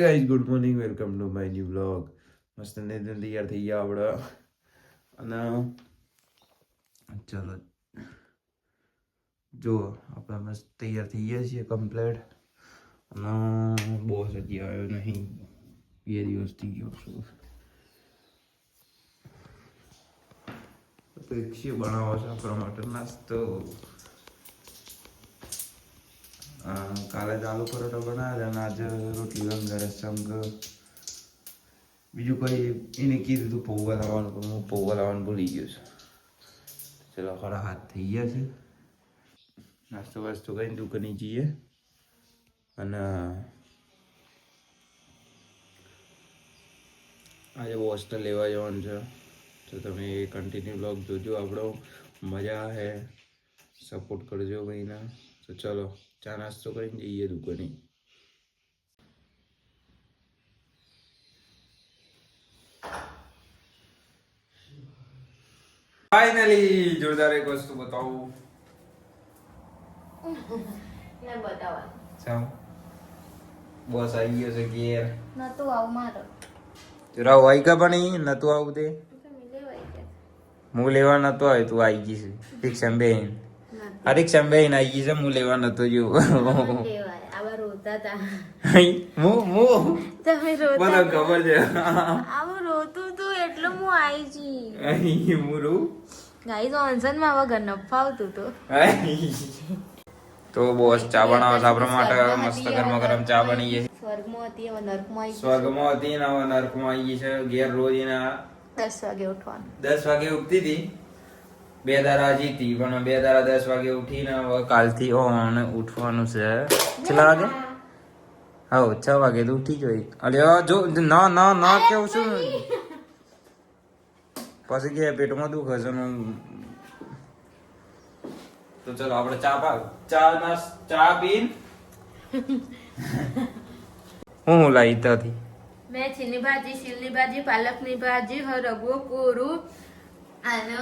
Guys good morning welcome to my new blog. મસ્ત ને તૈયાર થઈ ગયા આપણે અને ચલો જો આપણે મસ્ત તૈયાર થઈ ગયા છીએ કમ્પ્લીટ અને બોસ હજી આવ્યો નહીં, 2 દિવસ થઈ ગયો છું. તો રિક્ષી બનાવો છે આપણા માટે નાસ્તો. કાલે જ આલુ પરોઠા બનાવ્યા અને આજે રોટલી વંગારે સંગ બીજું કઈ એને કીધું તું પૌવા લાવવાનું પણ હું પૌવા લાવવાનું ભૂલી ગયો છું. ચલો ખરા હાથ થઈ ગયા છે. નાસ્તો વાસ્તો કરીને દુકાને જઈએ અને આજે વોસ્ટર લેવા જવાનું છે તો તમે કન્ટિન્યુ બ્લોગ જોજો. આપણો મજા હે, સપોર્ટ કરજો ભાઈના. તો ચલો ચા નાસ્તો કરીને જઈએ દુકાને. ફાઇનલી જોરદાર એક વસ્તુ બતાવું. ને બતાવા ચાલ બોસ આવી ગયો છે ઘેર. નતું આવું મારો રાવ આવી કા પણ નતું આવું તે હું લેવા નતો આવ્યો, તું આવી ગઈ છે રિક્ષા બેન. આ રિક્ષા બેન આવી ગઈ છે, હું લેવા નતો જો. આવા રોતા તા તમે રોતા મને ખબર છે આવું રોતું તું એટલે હું આવી જી હું રહું ગાઈસ ઓનસન માં હવે ઘર નફાવતું તો તો બોસ ચા બનાવે છે આપણા માટે. મસ્ત ગરમા ગરમ ચા બની ગઈ. સ્વર્ગમાં હતી હવે નર્કમાં આવી સ્વર્ગમાં હતી ને હવે નર્કમાં આવી ગઈ છે. ઘેર રોજ એના 10 વાગે ઉઠવાનું. 10 વાગે ઉઠતી હતી. 2 દાડા જીતી પણ 2 દાડા 10 વાગે ઉઠીને હવે કાલથી ઓન ઉઠવાનું છે. કેટલા વાગે? હા 6 વાગે તો ઉઠી જોઈ. અરે જો ના ના ના કેવું છું પછી કે પેટમાં દુખે છે. તો ચલો આપણે ચા પીન હું લાવી ત્યાંથી મેં છીની ભાજી, શીલની ભાજી, પાલકની ભાજી, હરગવો, કોરું અને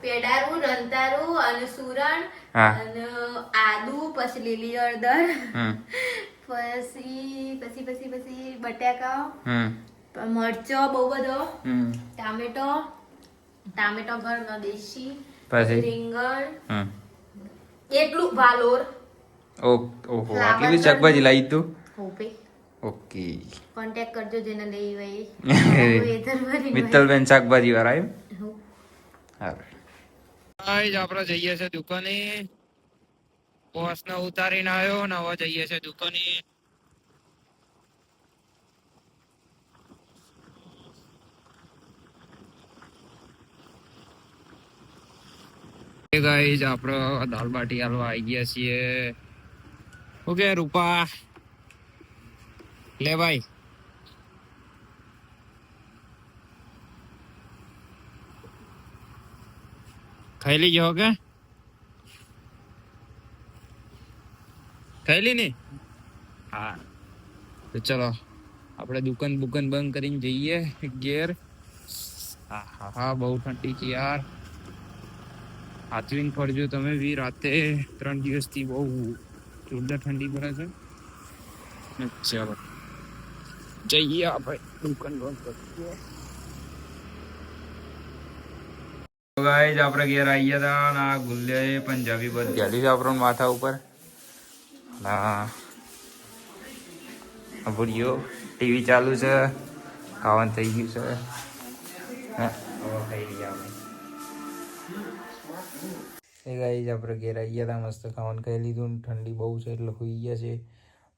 પેડારું, રંતારું અને સુરણ અને આદુ, પછી લીલી હળદર, પછી બટાકા, મરચો બહુ બધો, ટામેટો ઘરનો દેશી, પછી રીંગણ, એટલું વાલોર. ઓહો આટલી બધી શાકભાજી લાવી તું? ઓકે કોન્ટેક્ટ કરજો જેને લેવી હોય. મિત્તલબેન શાકભાજી વાળા એમ. ગાઈસ આપણે જઈએ છે દુકાને. બોસને ઉતારીને આવ્યો ને હવે જઈએ છે દુકાને. ગાઈસ આપણે દાલ બાટી હાલવા આવી ગયા છીએ. ઓકે રૂપા લે ભાઈ. ખાઈ લીજો કે ખાઈ લી ને? હા તો ચલો આપણે દુકાન બંધ કરીને જઈએ ઘેર. હા બહુ ઠંડી છે યાર. હાથવીને ફરજો તમે બી. રાતે 3 દિવસથી બહુ જોરદાર ઠંડી પડે છે. ચલો જઈએ આપણે દુકાન બંધ કરીએ. ગાઈસ આપણે ઘેર આવી ગયા હતા અને આ ગુલ્લે પંજાબી બધ ગાલી છે આપણને માથા ઉપર. હા ભૂલ્યો ટીવી ચાલુ છે, ખાવાનું થઈ ગયું છે. ખાઈ ગયા આપણે. ગાઈસ આપણે ઘેર આવી ગયા હતા, મસ્ત ખાવાનું ખાઈ લીધું. ઠંડી બહુ છે એટલે હોઈ ગયા છે.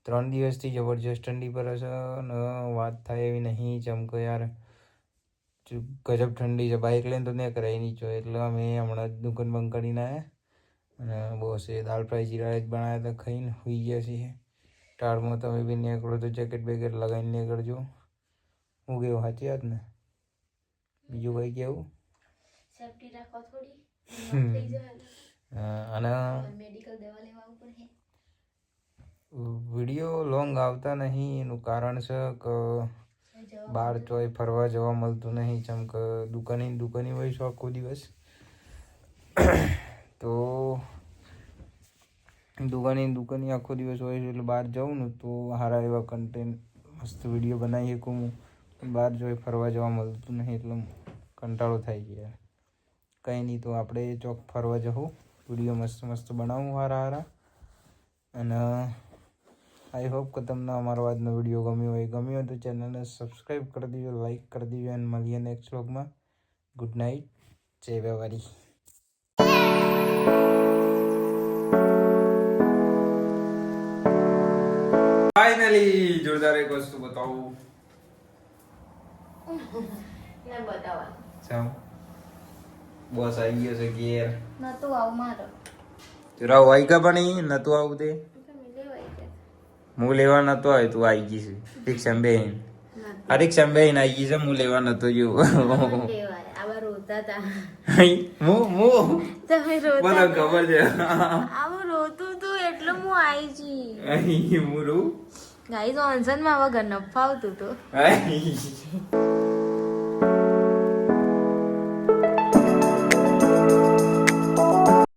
3 દિવસથી જબરજસ્ત ઠંડી પડે છે અને વાત થાય એવી નહીં. ચમકો યાર ગજબ ઠંડી છે. બાઇક લઈને તો ત્યાં કરાવી નહીં જોઈએ એટલે અમે હમણાં જ દુકાન બંધ કરીને આવ્યા અને બોસે દાળ ફ્રાય જીરા રાઈસ બનાવ્યા હતા. ખાઈને હોઈ ગયા છીએ. ટાળમાં તમે બી નીકળો તો જેકેટ બેકેટ લગાવીને નીકળજો. હું કેવું સાચી વાત ને? બીજું કઈ કેવું? સેફટી રાખો થોડી. અને મેડિકલ દવા લેવા પડે. વિડીયો લોંગ આવતા નહીં એનું કારણ છે કે બહાર ચોય ફરવા જવા મળતું નહીં. ચમક દુકાની હોય છે આખો દિવસ. તો દુકાની આખો દિવસ હોય છે એટલે બહાર જાઉં ને તો સારા એવા કન્ટેન્ટ મસ્ત વિડીયો બનાવી શકું હું. બહાર જોઈ ફરવા જવા મળતું નહીં એટલે કંટાળો થાય છે યાર. કંઈ નહીં તો આપણે ચોક ફરવા જવું, વિડીયો મસ્ત મસ્ત બનાવું સારા. અને આઈ હોપ કે તમને અમારો આજનો વિડીયો ગમ્યો હોય તો ચેનલને સબસ્ક્રાઈબ કરી દેજો, લાઈક કરી દેજો અને મળીએ નેક્સ્ટ વ્લોગમાં. ગુડ નાઇટ, જય વેવારી. ફાઇનલી જોરદાર એક વસ્તુ બતાવું. ચાલ બોસ આવી ગયો છે ઘેર. નતું આવું મારો તુરા વાઈ કા પણ નતું આવું તે હું લેવા નતો આવ્યો, તું આવી ગઈ છે રિક્ષા બેન. આ રિક્ષા બેન આવી ગઈ છે, હું લેવા નતો જો. આવા રોતા હતા તમે રોતા મને ખબર છે આવું રોતું તું એટલે હું આવી છી અહીં હું રૂ ગાઈસ ઓનસન માં વગર ન ફાવતું તો.